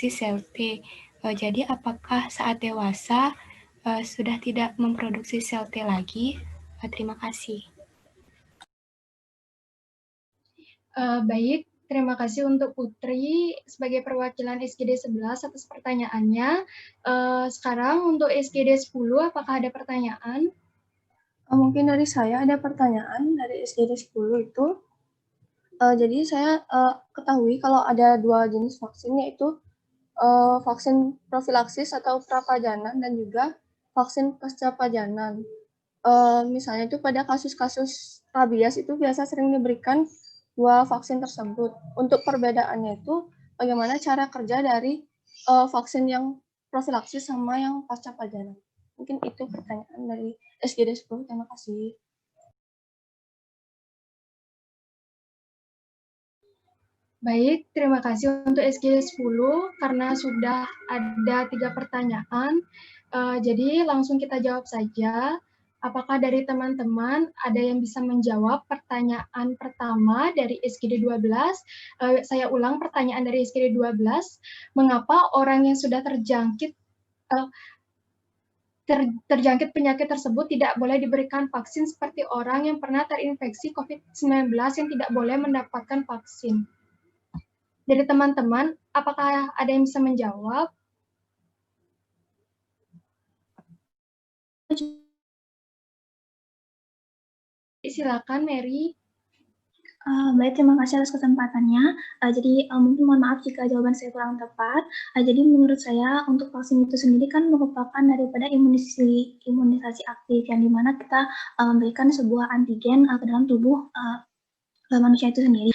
sel T. Jadi apakah saat dewasa sudah tidak memproduksi sel T lagi? Terima kasih. Baik, terima kasih untuk Putri sebagai perwakilan SGD 11 atas pertanyaannya. Sekarang untuk SGD 10, apakah ada pertanyaan? Mungkin dari saya ada pertanyaan dari SGD 10 itu. Jadi saya ketahui kalau ada 2 jenis vaksin, yaitu vaksin profilaksis atau prapajanan dan juga vaksin pascapajanan. Misalnya itu pada kasus-kasus rabies itu biasa sering diberikan 2 vaksin tersebut. Untuk perbedaannya itu bagaimana cara kerja dari vaksin yang profilaksis sama yang pascapajanan. Mungkin itu pertanyaan dari SGD 10. Terima kasih. Baik, terima kasih untuk SGD 10 karena sudah ada 3 pertanyaan. Jadi langsung kita jawab saja. Apakah dari teman-teman ada yang bisa menjawab pertanyaan pertama dari SGD 12? Saya ulang pertanyaan dari SGD 12. Mengapa orang yang sudah terjangkit penyakit tersebut tidak boleh diberikan vaksin seperti orang yang pernah terinfeksi COVID-19 yang tidak boleh mendapatkan vaksin? Dari teman-teman, apakah ada yang bisa menjawab? Silakan, Mary. Baik, terima kasih atas kesempatannya. Jadi mungkin mohon maaf jika jawaban saya kurang tepat. Jadi menurut saya untuk vaksin itu sendiri kan merupakan daripada imunisasi aktif yang dimana kita memberikan sebuah antigen ke dalam tubuh manusia itu sendiri.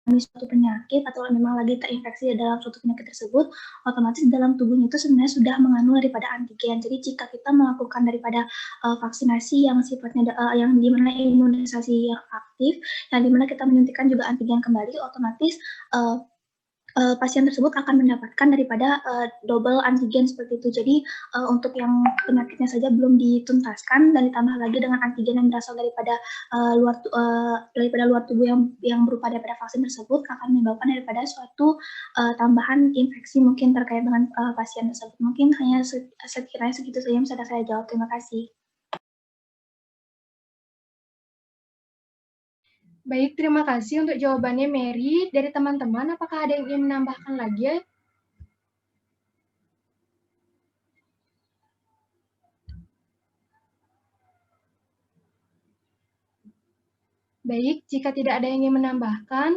Suatu penyakit atau memang lagi terinfeksi dalam suatu penyakit tersebut, otomatis dalam tubuhnya itu sebenarnya sudah mengandung daripada antigen. Jadi jika kita melakukan daripada vaksinasi yang sifatnya yang dimana imunisasi yang aktif, yang dimana kita menyuntikkan juga antigen kembali, otomatis pasien tersebut akan mendapatkan daripada double antigen seperti itu. Jadi untuk yang penyakitnya saja belum dituntaskan dan ditambah lagi dengan antigen yang berasal daripada luar tubuh yang berupa daripada vaksin tersebut akan menyebabkan daripada suatu tambahan infeksi mungkin terkait dengan pasien tersebut. Mungkin hanya sekiranya segitu saja yang bisa saya jawab. Terima kasih. Baik, terima kasih untuk jawabannya, Mary. Dari teman-teman, apakah ada yang ingin menambahkan lagi? Baik, jika tidak ada yang ingin menambahkan,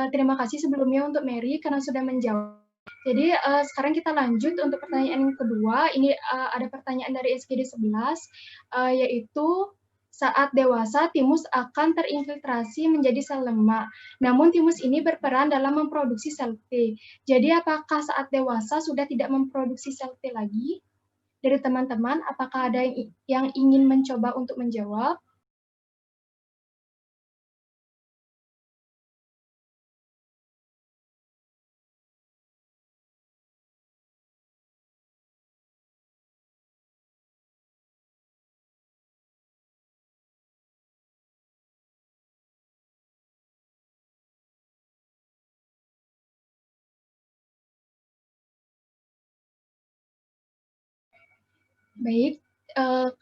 terima kasih sebelumnya untuk Mary karena sudah menjawab. Jadi sekarang kita lanjut untuk pertanyaan yang kedua. Ini ada pertanyaan dari SGD 11, yaitu saat dewasa timus akan terinfiltrasi menjadi sel lemak. Namun timus ini berperan dalam memproduksi sel T. Jadi apakah saat dewasa sudah tidak memproduksi sel T lagi? Dari teman-teman, apakah ada yang ingin mencoba untuk menjawab? Baik,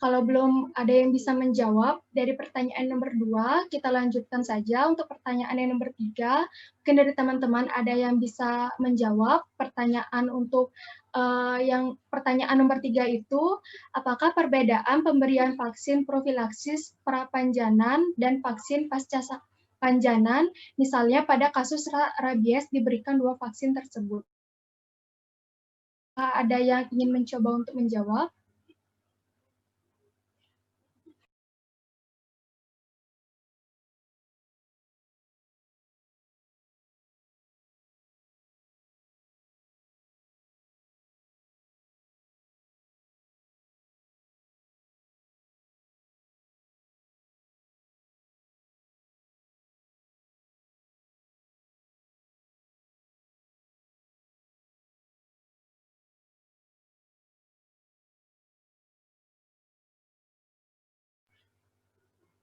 kalau belum ada yang bisa menjawab dari pertanyaan nomor 2, kita lanjutkan saja untuk pertanyaan yang nomor 3. Mungkin dari teman-teman ada yang bisa menjawab pertanyaan untuk yang pertanyaan nomor 3 itu, apakah perbedaan pemberian vaksin profilaksis prapanjanan dan vaksin pasca panjanan, misalnya pada kasus rabies diberikan 2 vaksin tersebut? Ada yang ingin mencoba untuk menjawab?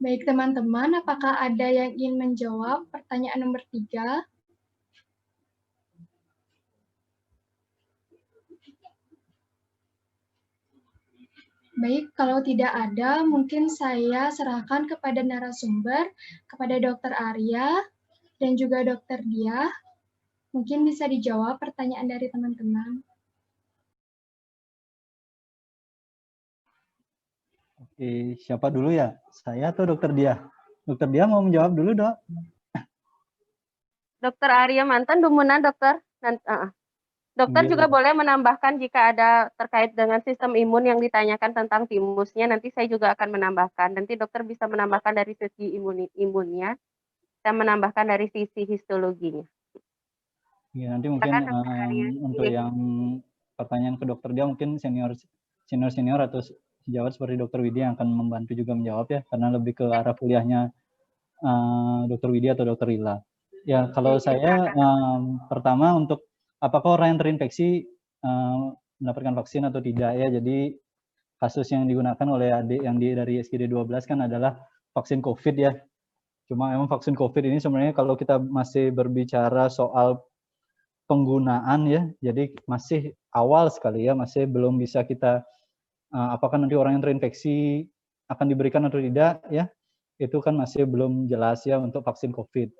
Baik teman-teman, apakah ada yang ingin menjawab pertanyaan nomor 3? Baik, kalau tidak ada, mungkin saya serahkan kepada narasumber, kepada Dr. Arya dan juga Dr. Diah. Mungkin bisa dijawab pertanyaan dari teman-teman. Oke, siapa dulu ya? Saya atau Dokter Dia? Dokter Dia mau menjawab dulu, Dok? Dokter Arya Mantan, Dumunan, Dokter. Dokter juga boleh menambahkan jika ada terkait dengan sistem imun yang ditanyakan tentang timusnya. Nanti saya juga akan menambahkan. Nanti dokter bisa menambahkan dari sisi imunnya, dan menambahkan dari sisi histologinya. Ya, nanti mungkin untuk yang pertanyaan ke Dokter Dia mungkin senior atau sejawat seperti Dokter Widya yang akan membantu juga menjawab ya, karena lebih ke arah kuliahnya Dokter Widya atau Dokter Lila. Ya, kalau saya pertama untuk apakah orang yang terinfeksi mendapatkan vaksin atau tidak ya. Jadi kasus yang digunakan oleh adik yang dari SGD 12 kan adalah vaksin COVID ya. Cuma emang vaksin COVID ini sebenarnya kalau kita masih berbicara soal penggunaan ya, jadi masih awal sekali ya, masih belum bisa kita apakah nanti orang yang terinfeksi akan diberikan atau tidak ya, itu kan masih belum jelas ya untuk vaksin COVID.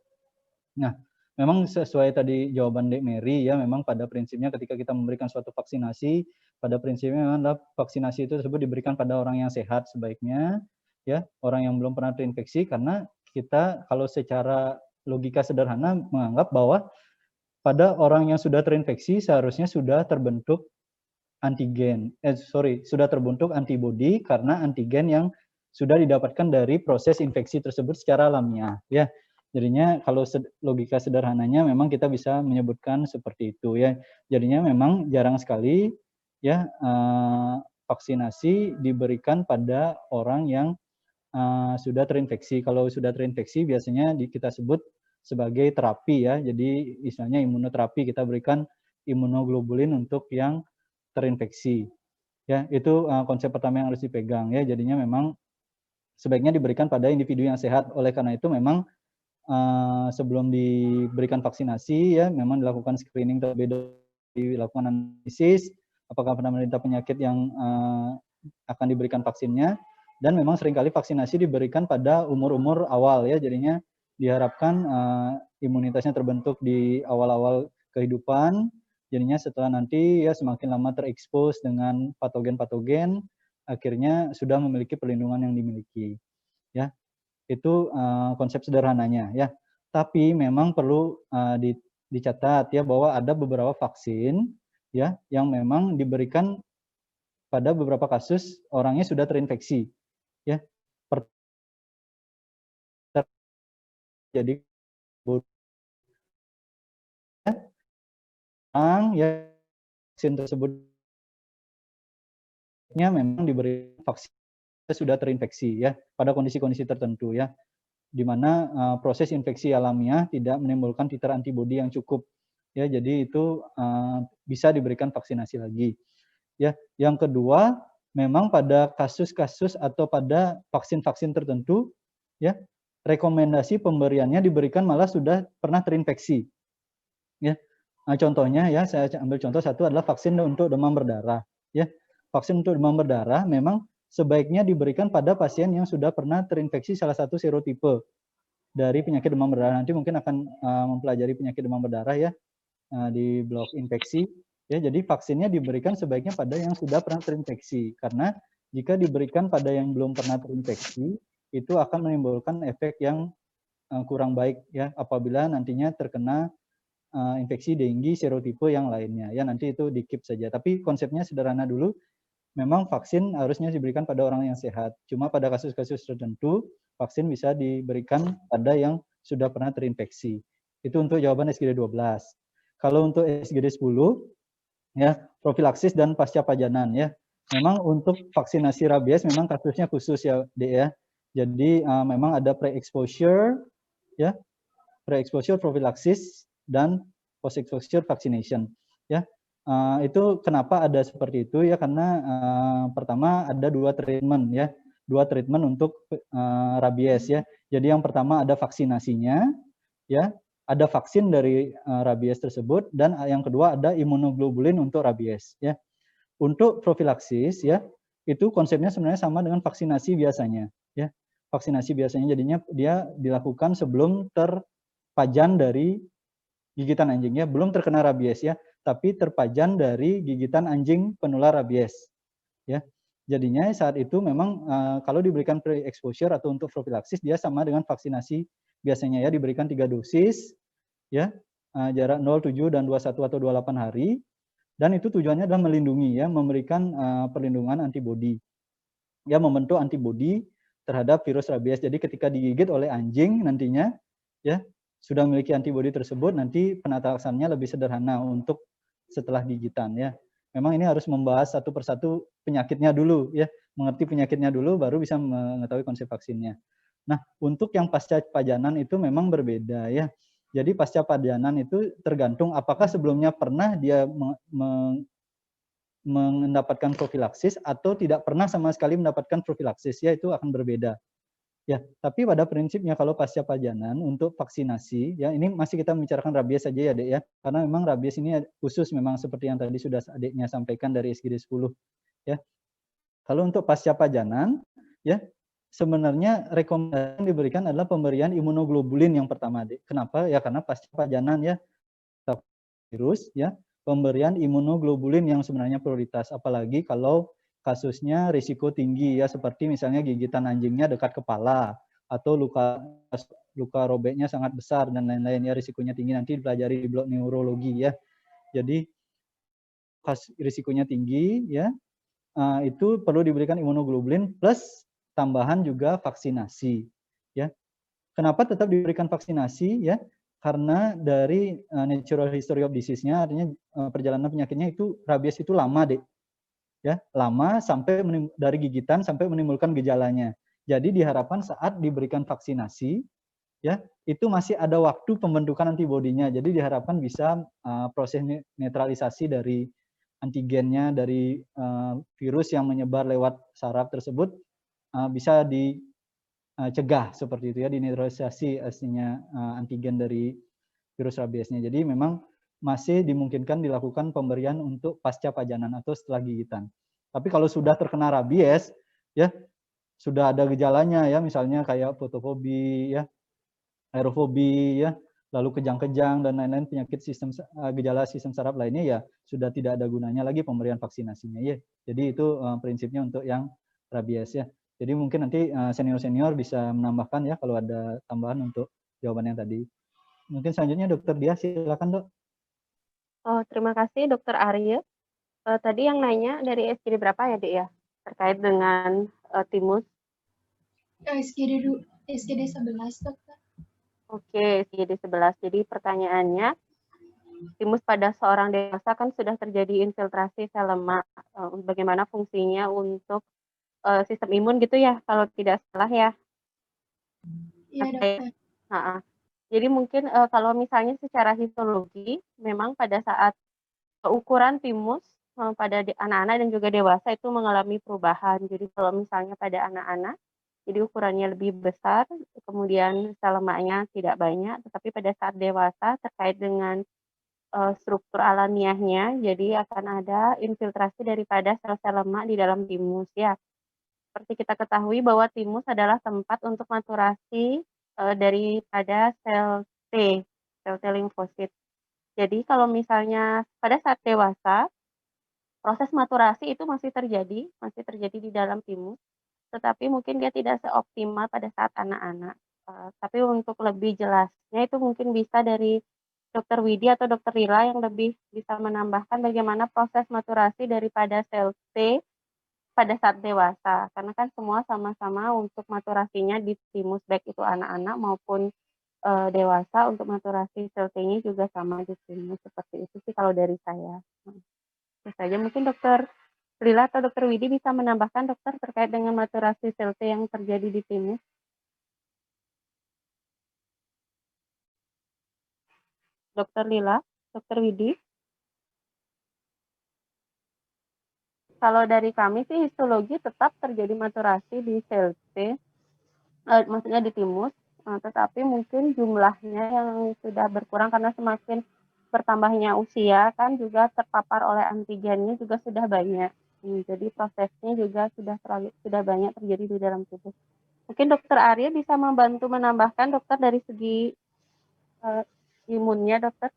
Nah, memang sesuai tadi jawaban Dek Mary ya, memang pada prinsipnya ketika kita memberikan suatu vaksinasi, pada prinsipnya adalah vaksinasi itu tersebut diberikan pada orang yang sehat sebaiknya ya, orang yang belum pernah terinfeksi, karena kita kalau secara logika sederhana menganggap bahwa pada orang yang sudah terinfeksi seharusnya sudah terbentuk sudah terbentuk antibodi karena antigen yang sudah didapatkan dari proses infeksi tersebut secara alamiah ya. Jadinya kalau logika sederhananya memang kita bisa menyebutkan seperti itu ya. Jadinya memang jarang sekali ya vaksinasi diberikan pada orang yang sudah terinfeksi. Kalau sudah terinfeksi biasanya kita sebut sebagai terapi ya. Jadi istilahnya imunoterapi, kita berikan imunoglobulin untuk yang terinfeksi. Ya, itu konsep pertama yang harus dipegang ya. Jadinya memang sebaiknya diberikan pada individu yang sehat. Oleh karena itu memang sebelum diberikan vaksinasi ya memang dilakukan screening terlebih dahulu, dilakukan analisis apakah pernah menderita penyakit yang akan diberikan vaksinnya, dan memang seringkali vaksinasi diberikan pada umur-umur awal ya. Jadinya diharapkan imunitasnya terbentuk di awal-awal kehidupan, jadinya setelah nanti ya semakin lama terekspos dengan patogen-patogen, akhirnya sudah memiliki perlindungan yang dimiliki ya. Itu konsep sederhananya ya. Tapi memang perlu dicatat ya bahwa ada beberapa vaksin ya yang memang diberikan pada beberapa kasus orangnya sudah terinfeksi ya. Jadi ya vaksin tersebutnya memang diberi vaksin sudah terinfeksi ya pada kondisi-kondisi tertentu ya, di mana proses infeksi alamiah tidak menimbulkan titer antibodi yang cukup ya, jadi itu bisa diberikan vaksinasi lagi ya. Yang kedua, memang pada kasus-kasus atau pada vaksin-vaksin tertentu ya rekomendasi pemberiannya diberikan malah sudah pernah terinfeksi ya. Nah, contohnya ya, saya ambil contoh satu adalah vaksin untuk demam berdarah ya. Vaksin untuk demam berdarah memang sebaiknya diberikan pada pasien yang sudah pernah terinfeksi salah satu serotipe dari penyakit demam berdarah. Nanti mungkin akan mempelajari penyakit demam berdarah ya di blok infeksi ya. Jadi vaksinnya diberikan sebaiknya pada yang sudah pernah terinfeksi, karena jika diberikan pada yang belum pernah terinfeksi itu akan menimbulkan efek yang kurang baik ya apabila nantinya terkena infeksi dengue serotipe yang lainnya ya. Nanti itu di-keep saja, tapi konsepnya sederhana dulu. Memang vaksin harusnya diberikan pada orang yang sehat. Cuma pada kasus-kasus tertentu, vaksin bisa diberikan pada yang sudah pernah terinfeksi. Itu untuk jawaban SGD 12. Kalau untuk SGD 10, ya profilaksis dan pasca pajanan ya. Memang untuk vaksinasi rabies memang kasusnya khusus ya, Dek ya. Jadi memang ada pre-exposure, ya, pre-exposure prophylaxis dan post-exposure vaccination, ya. Itu kenapa ada seperti itu ya, karena pertama ada dua treatment ya, untuk rabies ya. Jadi yang pertama ada vaksinasinya ya, ada vaksin dari rabies tersebut, dan yang kedua ada imunoglobulin untuk rabies ya. Untuk profilaksis ya, itu konsepnya sebenarnya sama dengan vaksinasi biasanya ya. Vaksinasi biasanya jadinya dia dilakukan sebelum terpajan dari gigitan anjing ya, belum terkena rabies ya, tapi terpajan dari gigitan anjing penular rabies ya. Jadinya saat itu memang kalau diberikan pre-exposure atau untuk profilaksis dia sama dengan vaksinasi biasanya ya, diberikan 3 dosis ya, jarak 0, 7 dan 21 atau 28 hari, dan itu tujuannya adalah melindungi ya, memberikan perlindungan antibodi ya, membentuk antibodi terhadap virus rabies. Jadi ketika digigit oleh anjing nantinya ya sudah memiliki antibodi tersebut, nanti penata laksanaannya lebih sederhana untuk setelah gigitan ya. Memang ini harus membahas satu persatu penyakitnya dulu ya, mengerti penyakitnya dulu baru bisa mengetahui konsep vaksinnya. Nah, untuk yang pasca pajanan itu memang berbeda ya. Jadi pasca pajanan itu tergantung apakah sebelumnya pernah dia mendapatkan profilaksis atau tidak pernah sama sekali mendapatkan profilaksis ya, itu akan berbeda. Ya, tapi pada prinsipnya kalau pasca pajanan untuk vaksinasi ya, ini masih kita membicarakan rabies saja ya, Dek ya. Karena memang rabies ini khusus memang seperti yang tadi sudah Adiknya sampaikan dari SGD 10 ya. Kalau untuk pasca pajanan ya, sebenarnya rekomendasi yang diberikan adalah pemberian imunoglobulin yang pertama, Dek. Kenapa? Ya karena pasca pajanan ya virus ya, pemberian imunoglobulin yang sebenarnya prioritas, apalagi kalau kasusnya risiko tinggi ya, seperti misalnya gigitan anjingnya dekat kepala atau luka robeknya sangat besar dan lain-lain ya, risikonya tinggi, nanti dipelajari di blok neurologi ya. Jadi risikonya tinggi ya, itu perlu diberikan imunoglobulin plus tambahan juga vaksinasi ya. Kenapa tetap diberikan vaksinasi ya? Karena dari natural history of disease-nya, artinya perjalanan penyakitnya itu rabies itu lama, Dek. Ya, lama sampai dari gigitan sampai menimbulkan gejalanya. Jadi diharapkan saat diberikan vaksinasi ya, itu masih ada waktu pembentukan antibodinya. Jadi diharapkan bisa proses netralisasi dari antigennya dari virus yang menyebar lewat saraf tersebut bisa dicegah seperti itu ya, dinetralisasi aslinya antigen dari virus rabiesnya. Jadi memang masih dimungkinkan dilakukan pemberian untuk pasca pajanan atau setelah gigitan. Tapi kalau sudah terkena rabies ya, sudah ada gejalanya ya, misalnya kayak fotofobi ya, aerofobi ya, lalu kejang-kejang dan lain-lain penyakit gejala sistem saraf lainnya ya, sudah tidak ada gunanya lagi pemberian vaksinasinya ya. Jadi itu prinsipnya untuk yang rabies ya. Jadi mungkin nanti senior-senior bisa menambahkan ya kalau ada tambahan untuk jawaban yang tadi. Mungkin selanjutnya Dokter Dia, silakan Dok. Oh, terima kasih Dokter Arya. Tadi yang nanya dari SGD berapa ya, Dek ya? Terkait dengan timus. SGD 11, Dokter. Oke, SGD 11. Jadi pertanyaannya, timus pada seorang dewasa kan sudah terjadi infiltrasi sel lemak. Bagaimana fungsinya untuk sistem imun gitu ya, kalau tidak salah ya? Iya, Dokter. Jadi mungkin kalau misalnya secara histologi, memang pada saat ukuran timus pada anak-anak dan juga dewasa itu mengalami perubahan. Jadi kalau misalnya pada anak-anak, jadi ukurannya lebih besar, kemudian sel lemaknya tidak banyak, tetapi pada saat dewasa terkait dengan struktur alamiahnya, jadi akan ada infiltrasi daripada sel-sel lemak di dalam timus ya. Seperti kita ketahui bahwa timus adalah tempat untuk maturasi daripada sel T limfosit. Jadi kalau misalnya pada saat dewasa, proses maturasi itu masih terjadi di dalam timus, tetapi mungkin dia tidak seoptimal pada saat anak-anak. Tapi untuk lebih jelasnya itu mungkin bisa dari Dr. Widi atau Dr. Lila yang lebih bisa menambahkan bagaimana proses maturasi daripada sel T pada saat dewasa. Karena kan semua sama-sama untuk maturasinya di timus, baik itu anak-anak maupun dewasa, untuk maturasi sel T-nya juga sama di timus. Seperti itu sih kalau dari saya. Itu saja, mungkin Dr. Lila atau Dr. Widi bisa menambahkan dokter terkait dengan maturasi sel T yang terjadi di timus. Dr. Lila, Dr. Widi. Kalau dari kami sih histologi tetap terjadi maturasi di sel T, maksudnya di timus, Tetapi mungkin jumlahnya yang sudah berkurang karena semakin bertambahnya usia kan juga terpapar oleh antigennya juga sudah banyak. Jadi prosesnya juga sudah banyak terjadi di dalam tubuh. Mungkin Dokter Arya bisa membantu menambahkan dokter dari segi imunnya dokter.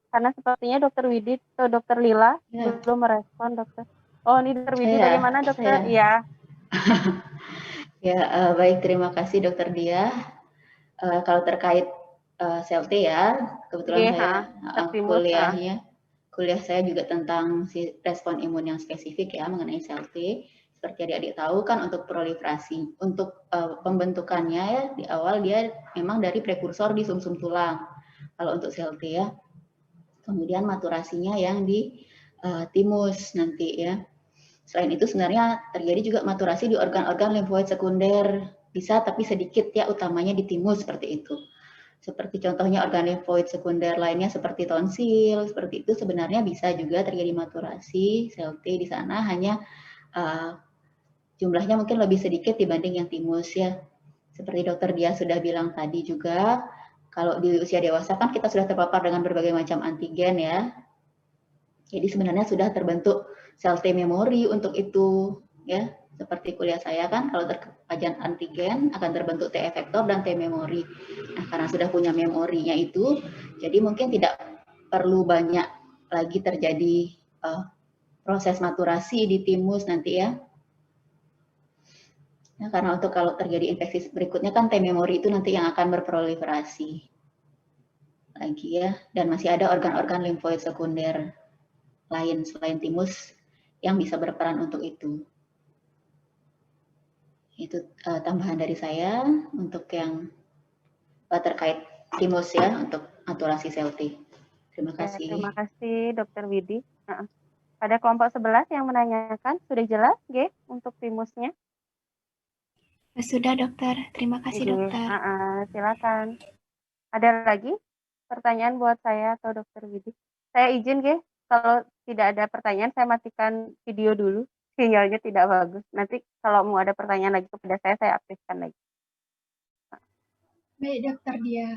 Karena sepertinya Dokter Widit atau Dokter Lila belum merespon dokter. Oh ini Dokter Widit bagaimana dokter? Iya. Ya, baik, terima kasih Dokter Dia. Kalau terkait sel T ya, kebetulan saya kuliah saya juga tentang respon imun yang spesifik ya mengenai sel T. Seperti adik-adik tahu kan untuk proliferasi, untuk pembentukannya ya di awal dia memang dari prekursor di sumsum tulang. Kalau untuk sel T ya, kemudian maturasinya yang di timus nanti ya. Selain itu sebenarnya terjadi juga maturasi di organ-organ limfoid sekunder, bisa tapi sedikit ya, utamanya di timus seperti itu. Seperti contohnya organ limfoid sekunder lainnya seperti tonsil, seperti itu sebenarnya bisa juga terjadi maturasi sel T di sana, hanya jumlahnya mungkin lebih sedikit dibanding yang timus ya. Seperti Dokter Dia sudah bilang tadi juga, kalau di usia dewasa kan kita sudah terpapar dengan berbagai macam antigen ya. Jadi sebenarnya sudah terbentuk sel T memori untuk itu ya. Seperti kuliah saya kan kalau terpajan antigen akan terbentuk T efektor dan T memori. Nah, karena sudah punya memorinya itu, jadi mungkin tidak perlu banyak lagi terjadi proses maturasi di timus nanti ya. Nah, karena untuk kalau terjadi infeksi berikutnya kan T memori itu nanti yang akan berproliferasi lagi ya. Dan masih ada organ-organ limfoid sekunder lain selain timus yang bisa berperan untuk itu. Itu tambahan dari saya untuk yang terkait timus ya, untuk maturasi sel T. Terima kasih. Ya, terima kasih Dokter Widi. Ada kelompok 11 yang menanyakan, sudah jelas G untuk timusnya? Sudah dokter, terima kasih dokter. Silakan. Ada lagi pertanyaan buat saya atau Dokter Widi? Saya izin G, kalau tidak ada pertanyaan saya matikan video dulu, sinyalnya tidak bagus. Nanti kalau mau ada pertanyaan lagi kepada saya aktifkan lagi. Baik Dokter Dia.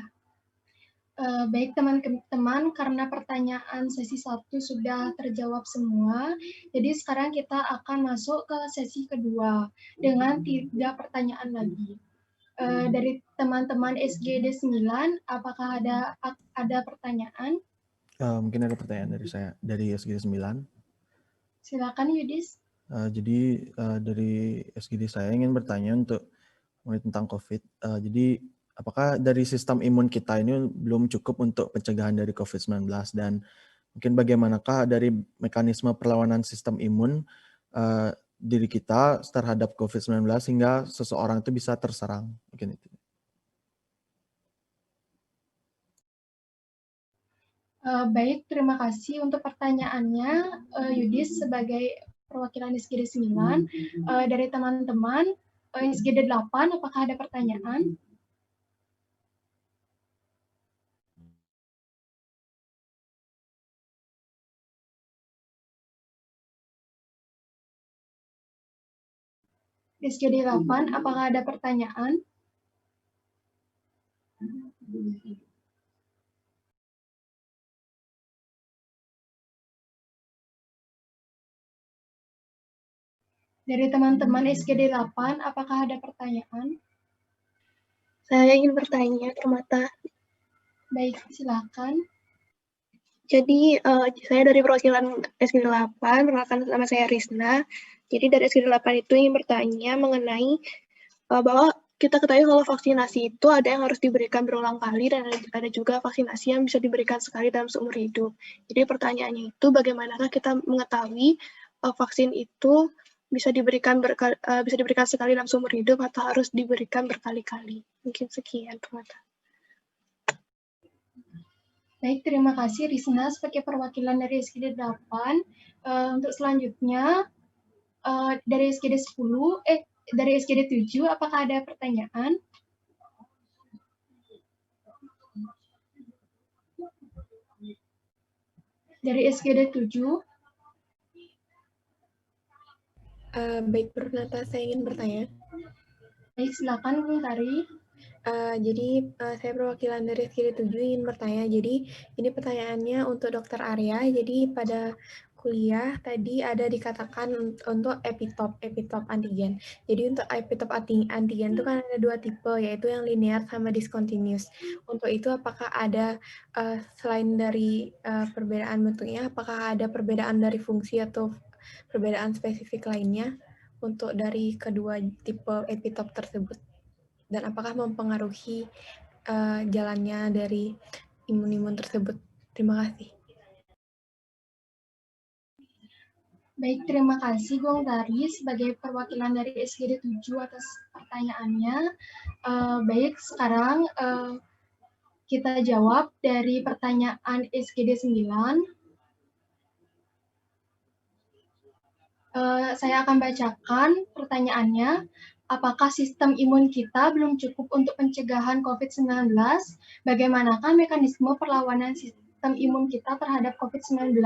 Baik teman-teman, karena pertanyaan sesi 1 sudah terjawab semua, jadi sekarang kita akan masuk ke sesi kedua dengan 3 pertanyaan lagi. Dari teman-teman SGD 9, apakah ada pertanyaan? Mungkin ada pertanyaan dari saya, dari SGD 9. Silakan Yudis. Jadi dari SGD saya ingin bertanya untuk tentang COVID. Jadi apakah dari sistem imun kita ini belum cukup untuk pencegahan dari COVID-19, dan mungkin bagaimanakah dari mekanisme perlawanan sistem imun diri kita terhadap COVID-19 hingga seseorang itu bisa terserang? Mungkin itu. Baik, terima kasih untuk pertanyaannya, Yudis sebagai perwakilan SGD 9. Dari teman-teman SGD 8, apakah ada pertanyaan? SGD 8, apakah ada pertanyaan? Dari teman-teman SGD 8, apakah ada pertanyaan? Saya ingin bertanya, Permata. Baik, silakan. Jadi, saya dari perwakilan SGD 8, perkenalkan nama saya Rizna. Jadi dari SGD 8 itu ingin bertanya mengenai bahwa kita ketahui kalau vaksinasi itu ada yang harus diberikan berulang kali dan ada juga vaksinasi yang bisa diberikan sekali dalam seumur hidup. Jadi pertanyaannya itu bagaimanakah kita mengetahui vaksin itu bisa diberikan sekali dalam seumur hidup atau harus diberikan berkali-kali? Mungkin sekian, Permata. Baik, terima kasih Rizna sebagai perwakilan dari SGD 8. Untuk selanjutnya dari SGD 10, dari SGD 7, apakah ada pertanyaan? Dari SGD 7. Baik, Permata, saya ingin bertanya. Baik, silakan Bung Tari. Saya perwakilan dari SGD 7 ingin bertanya. Jadi ini pertanyaannya untuk Dr. Arya. Jadi pada kuliah tadi ada dikatakan untuk epitop antigen. Jadi untuk epitop antigen itu kan ada 2 tipe, yaitu yang linear sama discontinuous. Untuk itu apakah ada selain dari perbedaan bentuknya, apakah ada perbedaan dari fungsi atau perbedaan spesifik lainnya untuk dari kedua tipe epitop tersebut? Dan apakah mempengaruhi jalannya dari imun-imun tersebut? Terima kasih. Baik, terima kasih Gong Tari sebagai perwakilan dari SGD 7 atas pertanyaannya. Baik, sekarang kita jawab dari pertanyaan SGD 9. Saya akan bacakan pertanyaannya. Apakah sistem imun kita belum cukup untuk pencegahan COVID-19? Bagaimanakah mekanisme perlawanan sistem imun kita terhadap COVID-19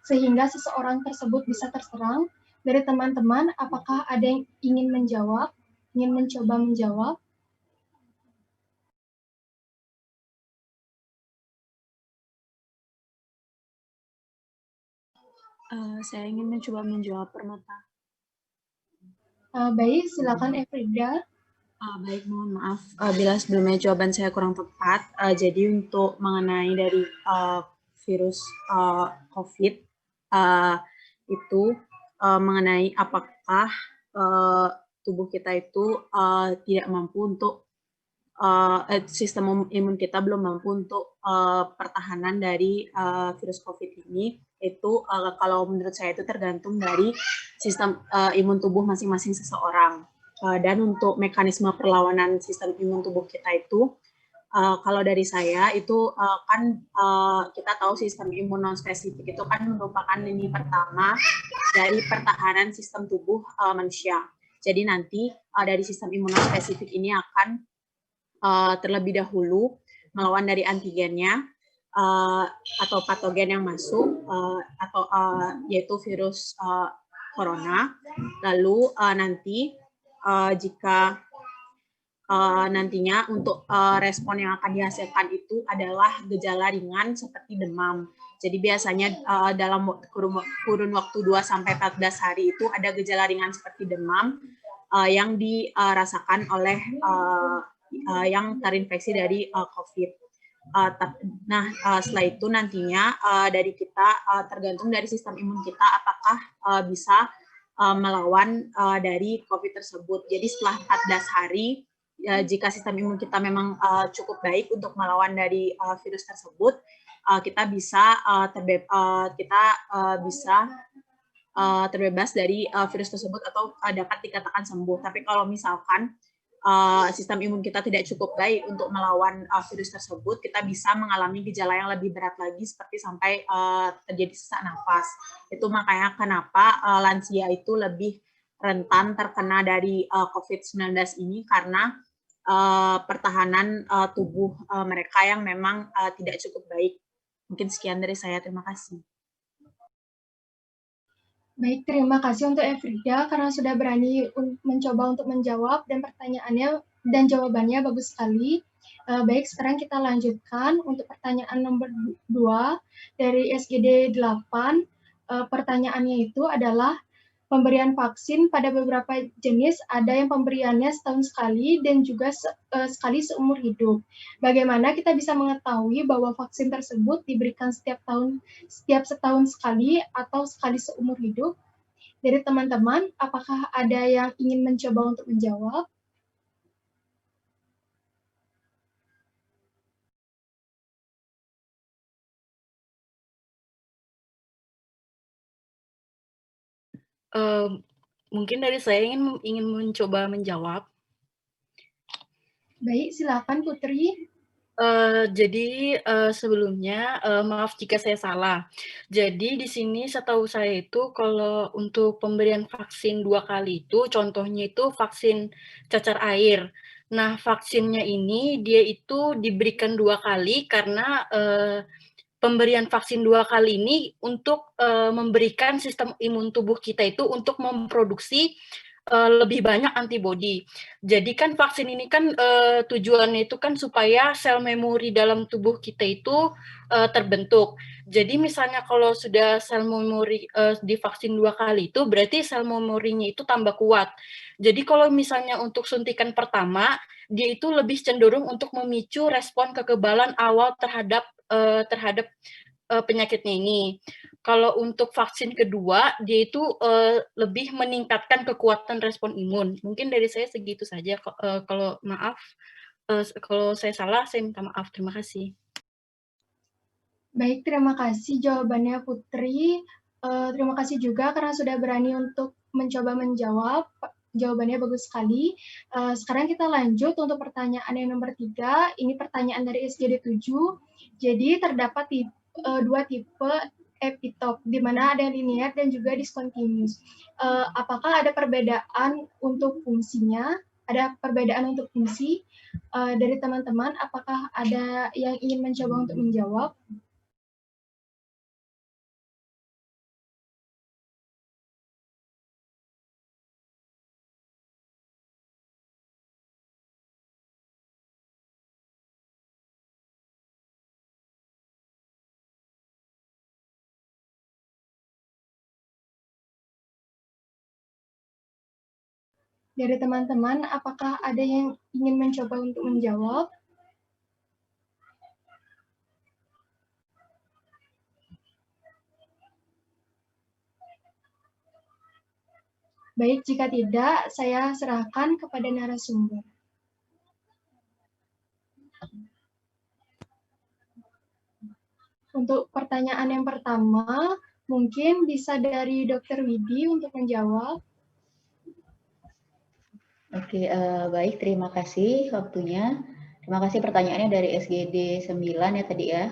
sehingga seseorang tersebut bisa terserang? Dari teman-teman, apakah ada yang ingin menjawab, ingin mencoba menjawab? Saya ingin mencoba menjawab Permata. Baik, silakan Efrida. Baik, mohon maaf bila sebelumnya jawaban saya kurang tepat. Jadi untuk mengenai dari virus COVID itu mengenai apakah tubuh kita itu tidak mampu untuk sistem imun kita belum mampu untuk pertahanan dari virus COVID ini. Itu kalau menurut saya itu tergantung dari sistem imun tubuh masing-masing seseorang. Dan untuk mekanisme perlawanan sistem imun tubuh kita itu, kalau dari saya itu kan kita tahu sistem imun non spesifik itu kan merupakan lini pertama dari pertahanan sistem tubuh manusia. Jadi nanti dari sistem imun non spesifik ini akan terlebih dahulu melawan dari antigennya atau patogen yang masuk atau yaitu virus corona. Lalu nanti jika nantinya untuk respon yang akan dihasilkan itu adalah gejala ringan seperti demam. Jadi biasanya dalam kurun waktu 2-14 hari itu ada gejala ringan seperti demam yang dirasakan oleh yang terinfeksi dari COVID. Setelah itu nantinya dari kita tergantung dari sistem imun kita apakah bisa melawan dari COVID tersebut. Jadi setelah 14 hari, jika sistem imun kita memang cukup baik untuk melawan dari virus tersebut, kita bisa terbebas dari virus tersebut atau dapat dikatakan sembuh. Tapi kalau misalkan sistem imun kita tidak cukup baik untuk melawan virus tersebut, kita bisa mengalami gejala yang lebih berat lagi seperti sampai terjadi sesak nafas. Itu makanya kenapa lansia itu lebih rentan terkena dari COVID-19 ini karena pertahanan tubuh mereka yang memang tidak cukup baik. Mungkin sekian dari saya, terima kasih. Baik, terima kasih untuk Efrida karena sudah berani mencoba untuk menjawab dan pertanyaannya dan jawabannya bagus sekali. Baik, sekarang kita lanjutkan untuk pertanyaan nomor 2 dari SGD 8. Pertanyaannya itu adalah pemberian vaksin pada beberapa jenis, ada yang pemberiannya setahun sekali dan juga sekali seumur hidup. Bagaimana kita bisa mengetahui bahwa vaksin tersebut diberikan setiap setahun sekali atau sekali seumur hidup? Dari teman-teman, apakah ada yang ingin mencoba untuk menjawab? Mungkin dari saya ingin mencoba menjawab. Baik, silakan Putri. Jadi sebelumnya maaf jika saya salah. Jadi di sini setahu saya itu kalau untuk pemberian vaksin 2 kali itu contohnya itu vaksin cacar air. Nah, vaksinnya ini dia itu diberikan 2 kali karena pemberian vaksin 2 kali ini untuk memberikan sistem imun tubuh kita itu untuk memproduksi lebih banyak antibodi. Jadi kan vaksin ini kan tujuannya itu kan supaya sel memori dalam tubuh kita itu terbentuk. Jadi misalnya kalau sudah sel memori divaksin 2 kali itu berarti sel memorinya itu tambah kuat. Jadi kalau misalnya untuk suntikan pertama, dia itu lebih cenderung untuk memicu respon kekebalan awal terhadap penyakitnya ini. Kalau untuk vaksin kedua, dia itu lebih meningkatkan kekuatan respon imun. Mungkin dari saya segitu saja. Kalau maaf, kalau saya salah, saya minta maaf. Terima kasih. Baik, terima kasih jawabannya Putri. Terima kasih juga karena sudah berani untuk mencoba menjawab. Jawabannya bagus sekali. Sekarang kita lanjut untuk pertanyaan yang nomor 3. Ini pertanyaan dari SGD 7. Jadi terdapat 2 tipe epitop, di mana ada linear dan juga discontinuous. Apakah ada perbedaan untuk fungsinya? Ada perbedaan untuk fungsi dari teman-teman? Apakah ada yang ingin mencoba untuk menjawab? Dari teman-teman, apakah ada yang ingin mencoba untuk menjawab? Baik, jika tidak, saya serahkan kepada narasumber. Untuk pertanyaan yang pertama, mungkin bisa dari Dr. Widi untuk menjawab. Oke, baik, terima kasih waktunya. Terima kasih pertanyaannya dari SGD 9 ya tadi ya,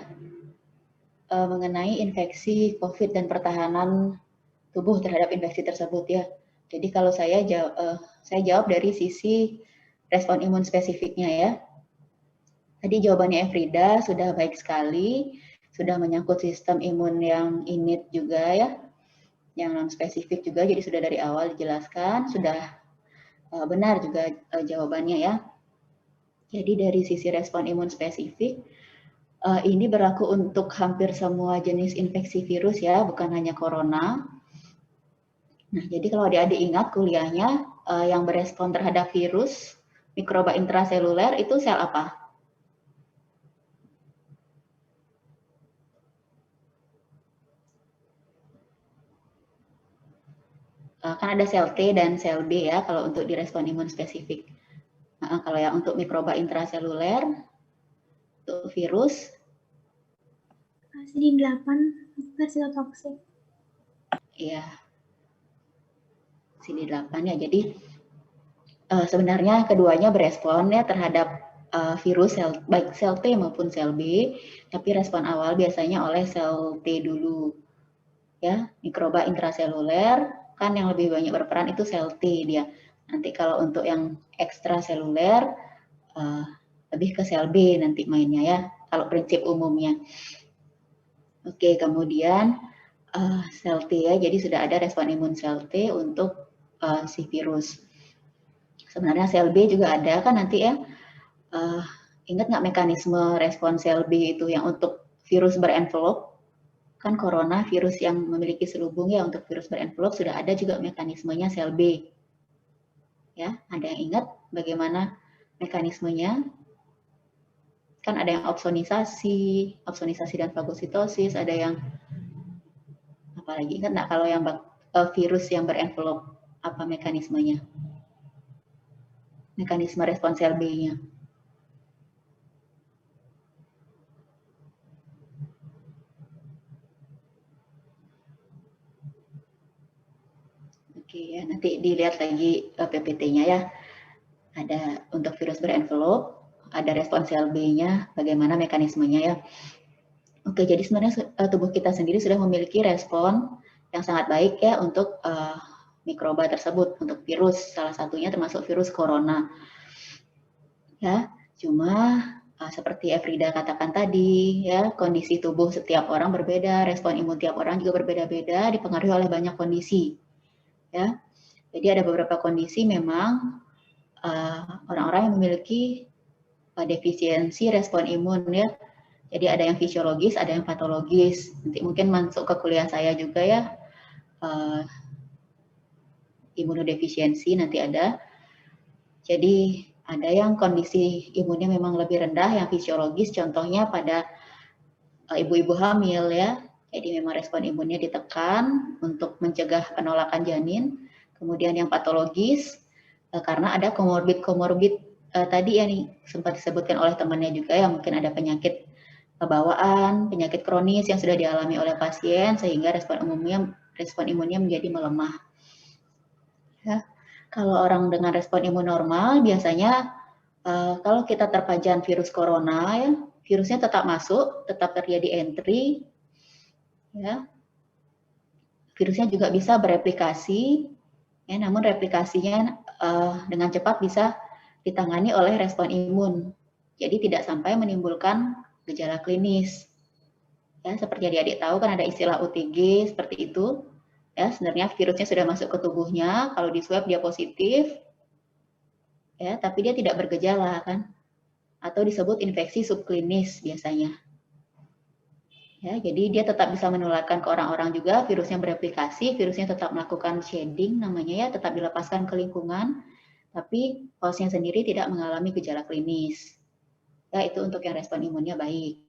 mengenai infeksi COVID dan pertahanan tubuh terhadap infeksi tersebut ya. Jadi kalau saya jawab dari sisi respon imun spesifiknya ya. Tadi jawabannya Efrida sudah baik sekali, sudah menyangkut sistem imun yang innate juga ya, yang non spesifik juga, jadi sudah dari awal dijelaskan, sudah benar juga jawabannya ya. Jadi dari sisi respon imun spesifik, ini berlaku untuk hampir semua jenis infeksi virus ya, bukan hanya corona. Nah, jadi kalau adik-adik ingat kuliahnya, yang berespon terhadap virus, mikroba intraseluler itu sel apa? Kan ada sel T dan sel B ya kalau untuk direspon imun spesifik. Kalau yang untuk mikroba intraseluler, untuk virus, CD8 toksik. Iya, CD8 ya. Jadi sebenarnya keduanya berespon ya terhadap virus baik sel T maupun sel B, tapi respon awal biasanya oleh sel T dulu. Ya, mikroba intraseluler kan yang lebih banyak berperan itu sel T dia. Nanti kalau untuk yang ekstraseluler lebih ke sel B nanti mainnya ya, kalau prinsip umumnya. Oke, kemudian sel T ya, jadi sudah ada respon imun sel T untuk si virus. Sebenarnya sel B juga ada kan nanti ya. Ingat nggak mekanisme respon sel B itu yang untuk virus berenvelop? Kan corona virus yang memiliki selubung ya, untuk virus berenvelop sudah ada juga mekanismenya sel B. Ya, ada yang ingat bagaimana mekanismenya? Kan ada yang opsonisasi dan fagositosis, ada yang apalagi ingat nggak kalau yang virus yang berenvelop apa mekanismenya? Mekanisme respon sel B-nya. Oke ya, nanti dilihat lagi PPT-nya ya. Ada untuk virus berenvelop, ada respon sel B-nya, bagaimana mekanismenya ya. Oke, jadi sebenarnya tubuh kita sendiri sudah memiliki respon yang sangat baik ya untuk mikroba tersebut, untuk virus, salah satunya termasuk virus corona. Ya, cuma seperti Efrida katakan tadi, ya kondisi tubuh setiap orang berbeda, respon imun tiap orang juga berbeda-beda, dipengaruhi oleh banyak kondisi. Ya, Jadi ada beberapa kondisi memang orang-orang yang memiliki defisiensi respon imun ya. Jadi ada yang fisiologis, ada yang patologis. Nanti mungkin masuk ke kuliah saya juga ya, imunodefisiensi nanti ada. Jadi ada yang kondisi imunnya memang lebih rendah, yang fisiologis, contohnya pada ibu-ibu hamil ya. Jadi memang respon imunnya ditekan untuk mencegah penolakan janin. Kemudian yang patologis, karena ada komorbid tadi yang sempat disebutkan oleh temannya juga ya, mungkin ada penyakit bawaan, penyakit kronis yang sudah dialami oleh pasien sehingga respon imunnya menjadi melemah. Ya. Kalau orang dengan respon imun normal biasanya kalau kita terpajan virus corona ya, virusnya tetap masuk, tetap terjadi entry, ya. Virusnya juga bisa bereplikasi, ya, namun replikasinya dengan cepat bisa ditangani oleh respon imun. Jadi tidak sampai menimbulkan gejala klinis. Ya, seperti adik-adik tahu kan ada istilah OTG seperti itu. Ya, sebenarnya virusnya sudah masuk ke tubuhnya, kalau di swab dia positif, ya, tapi dia tidak bergejala kan, atau disebut infeksi subklinis biasanya. Ya, jadi dia tetap bisa menularkan ke orang-orang juga, virusnya bereplikasi, virusnya tetap melakukan shedding namanya ya, tetap dilepaskan ke lingkungan, tapi hostnya sendiri tidak mengalami gejala klinis. Ya, itu untuk yang respon imunnya baik.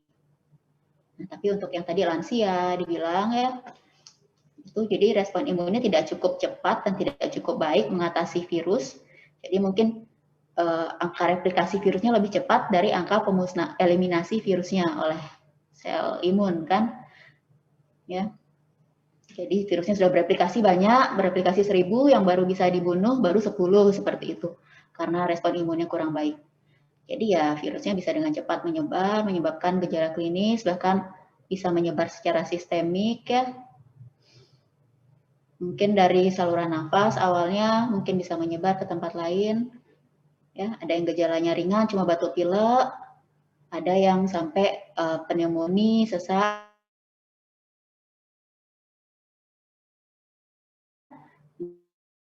Nah, tapi untuk yang tadi lansia dibilang ya, itu jadi respon imunnya tidak cukup cepat dan tidak cukup baik mengatasi virus. Jadi mungkin angka replikasi virusnya lebih cepat dari angka eliminasi virusnya oleh sel imun kan. Ya. Jadi virusnya sudah bereplikasi banyak, bereplikasi 1000, yang baru bisa dibunuh baru 10 seperti itu. Karena respon imunnya kurang baik. Jadi ya virusnya bisa dengan cepat menyebar, menyebabkan gejala klinis, bahkan bisa menyebar secara sistemik ya. Mungkin dari saluran nafas awalnya mungkin bisa menyebar ke tempat lain. Ya, ada yang gejalanya ringan cuma batuk pilek, ada yang sampai pneumonia, sesak.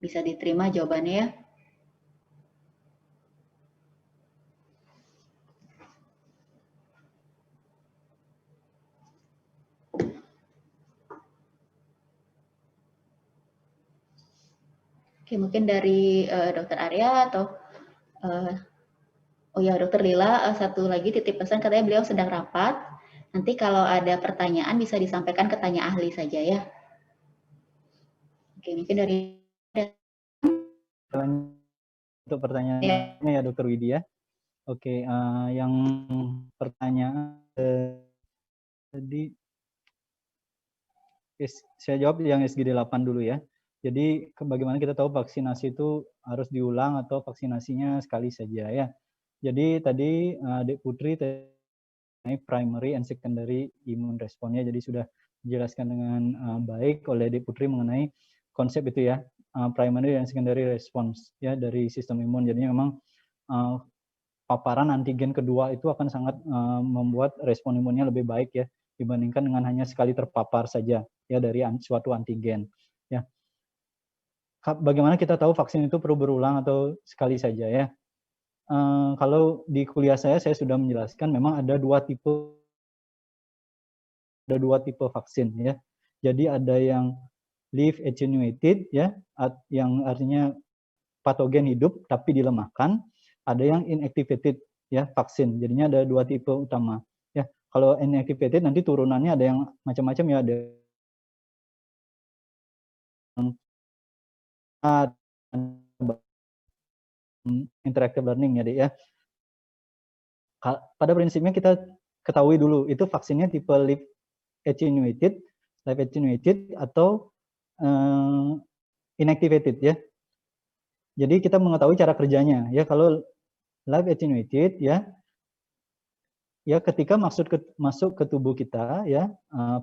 Bisa diterima jawabannya ya. Oke, mungkin dari Dokter Arya atau oh ya Dokter Lila, satu lagi titip pesan, katanya beliau sedang rapat. Nanti kalau ada pertanyaan bisa disampaikan ke tanya ahli saja ya. Oke, mungkin dari untuk pertanyaannya ya Dokter Widya. Oke, yang pertanyaan tadi saya jawab yang SGD 8 dulu ya. Jadi bagaimana kita tahu vaksinasi itu harus diulang atau vaksinasinya sekali saja ya. Jadi tadi Dek Putri primary and secondary immune response-nya, jadi sudah dijelaskan dengan baik oleh Dek Putri mengenai konsep itu ya, primary and secondary response ya dari sistem imun. Jadi memang paparan antigen kedua itu akan sangat membuat respon imunnya lebih baik ya dibandingkan dengan hanya sekali terpapar saja ya dari suatu antigen ya. Bagaimana kita tahu vaksin itu perlu berulang atau sekali saja ya? Kalau di kuliah saya sudah menjelaskan memang ada dua tipe vaksin ya. Jadi ada yang live attenuated ya, yang artinya patogen hidup tapi dilemahkan. Ada yang inactivated ya vaksin. Jadinya ada dua tipe utama ya. Kalau inactivated nanti turunannya ada yang macam-macam ya, ada interactive learning ya, Dek ya. Pada prinsipnya kita ketahui dulu itu vaksinnya tipe live attenuated atau inactivated ya. Jadi kita mengetahui cara kerjanya ya. Kalau live attenuated ya ketika masuk ke tubuh kita ya,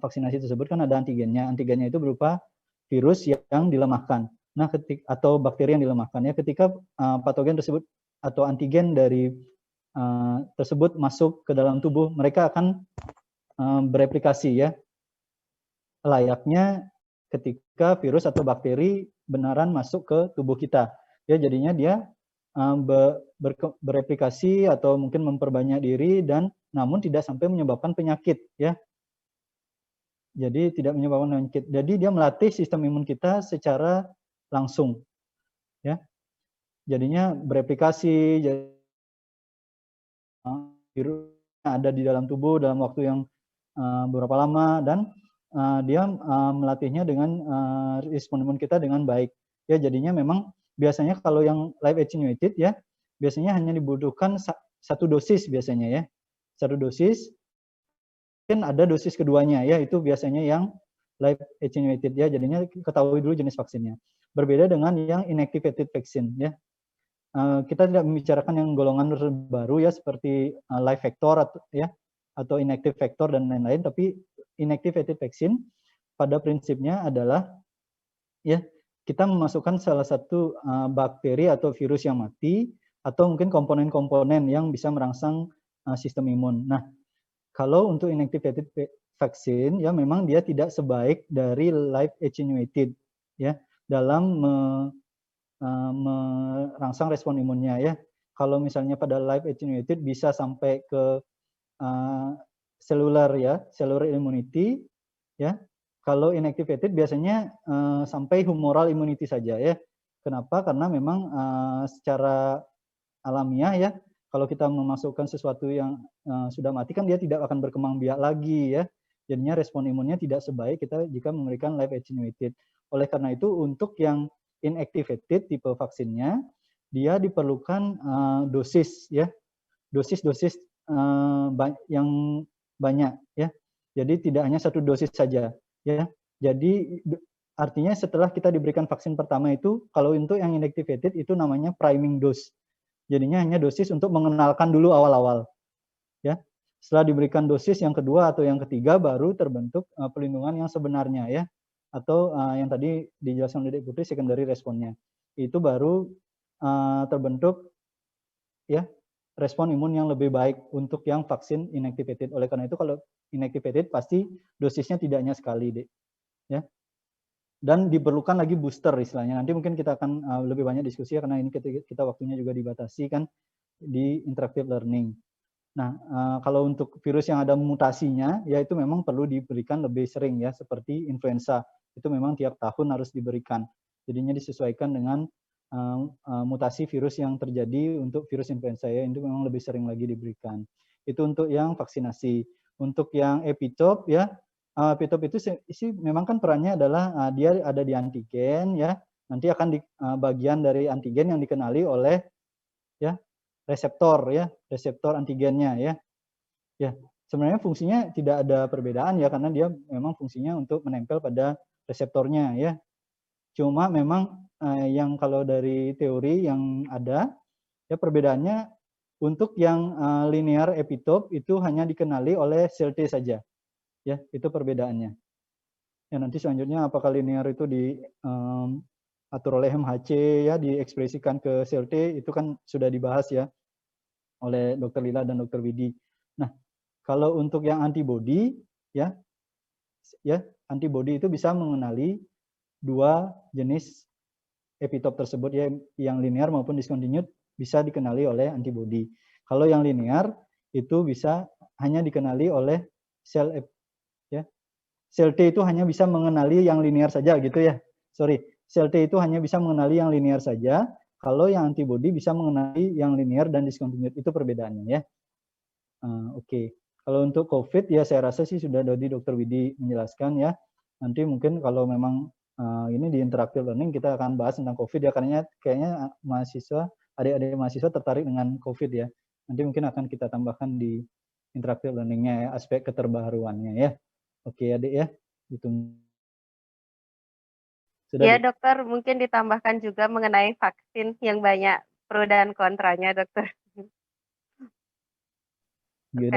vaksinasi tersebut kan ada antigennya. Antigennya itu berupa virus yang dilemahkan. Nah, atau bakteri yang dilemahkan ya, ketika patogen tersebut atau antigen dari tersebut masuk ke dalam tubuh, mereka akan bereplikasi ya, layaknya ketika virus atau bakteri benaran masuk ke tubuh kita. Ya, jadinya dia bereplikasi atau mungkin memperbanyak diri dan namun tidak sampai menyebabkan penyakit, ya. Jadi tidak menyebabkan penyakit. Jadi dia melatih sistem imun kita secara langsung, ya. Jadinya bereplikasi, virus ada di dalam tubuh dalam waktu yang beberapa lama dan dia melatihnya dengan respon imun kita dengan baik. Ya, jadinya memang biasanya kalau yang live attenuated ya, biasanya hanya dibutuhkan satu dosis biasanya ya. Satu dosis, mungkin ada dosis keduanya ya, itu biasanya yang live attenuated ya. Jadinya ketahui dulu jenis vaksinnya. Berbeda dengan yang inactivated vaccine ya. Kita tidak membicarakan yang golongan baru ya seperti live vector atau inactive vector dan lain-lain, tapi inactivated vaccine pada prinsipnya adalah ya kita memasukkan salah satu bakteri atau virus yang mati atau mungkin komponen-komponen yang bisa merangsang sistem imun. Nah, kalau untuk inactivated vaccine ya memang dia tidak sebaik dari live attenuated ya dalam merangsang respon imunnya ya. Kalau misalnya pada live attenuated bisa sampai ke cellular immunity ya. Kalau inactivated biasanya sampai humoral immunity saja ya. Kenapa? Karena memang secara alamiah ya, kalau kita memasukkan sesuatu yang sudah mati kan dia tidak akan berkembang biak lagi ya. Jadinya respon imunnya tidak sebaik kita jika memberikan live attenuated. Oleh karena itu untuk yang inactivated tipe vaksinnya dia diperlukan dosis ya, dosis yang banyak ya. Jadi tidak hanya satu dosis saja ya. Jadi artinya setelah kita diberikan vaksin pertama itu, kalau untuk yang inactivated itu namanya priming dose. Jadinya hanya dosis untuk mengenalkan dulu awal-awal ya. Setelah diberikan dosis yang kedua atau yang ketiga baru terbentuk pelindungan yang sebenarnya ya. Atau yang tadi dijelaskan oleh Putri secondary responnya itu baru terbentuk ya respon imun yang lebih baik untuk yang vaksin inactivated. Oleh karena itu kalau inactivated pasti dosisnya tidak hanya sekali deh ya, dan diperlukan lagi booster istilahnya. Nanti mungkin kita akan lebih banyak diskusi ya, karena ini kita waktunya juga dibatasi kan di interactive learning. Nah, kalau untuk virus yang ada mutasinya, ya itu memang perlu diberikan lebih sering ya, seperti influenza. Itu memang tiap tahun harus diberikan. Jadinya disesuaikan dengan mutasi virus yang terjadi untuk virus influenza ya, itu memang lebih sering lagi diberikan. Itu untuk yang vaksinasi. Untuk yang epitope ya, epitope itu sih memang kan perannya adalah dia ada di antigen ya, nanti akan di bagian dari antigen yang dikenali oleh ya reseptor ya, reseptor antigennya ya. Ya, sebenarnya fungsinya tidak ada perbedaan ya, karena dia memang fungsinya untuk menempel pada reseptornya ya. Cuma memang yang kalau dari teori yang ada ya perbedaannya untuk yang linear epitope itu hanya dikenali oleh sel T saja. Ya, itu perbedaannya. Ya, nanti selanjutnya apakah linear itu diatur oleh MHC ya, diekspresikan ke sel T, itu kan sudah dibahas ya oleh Dr. Lila dan Dr. Widi. Nah, kalau untuk yang antibody ya antibody itu bisa mengenali dua jenis epitope tersebut ya, yang linear maupun discontinued bisa dikenali oleh antibody. Kalau yang linear itu bisa hanya dikenali oleh sel ya. Sel T itu hanya bisa mengenali yang linear saja gitu ya. Sorry, sel T itu hanya bisa mengenali yang linear saja. Kalau yang antibody bisa mengenali yang linear dan discontinued, itu perbedaannya ya. Oke. Kalau untuk COVID ya saya rasa sih sudah dari Dr. Widi menjelaskan ya. Nanti mungkin kalau memang ini di interactive learning kita akan bahas tentang COVID ya, karena kayaknya mahasiswa, adik-adik mahasiswa tertarik dengan COVID ya. Nanti mungkin akan kita tambahkan di interactive learning-nya ya, aspek keterbaruannya ya. Oke adik ya, ditunggu. Sudah, ya dokter, mungkin ditambahkan juga mengenai vaksin yang banyak pro dan kontranya dokter. Gitu.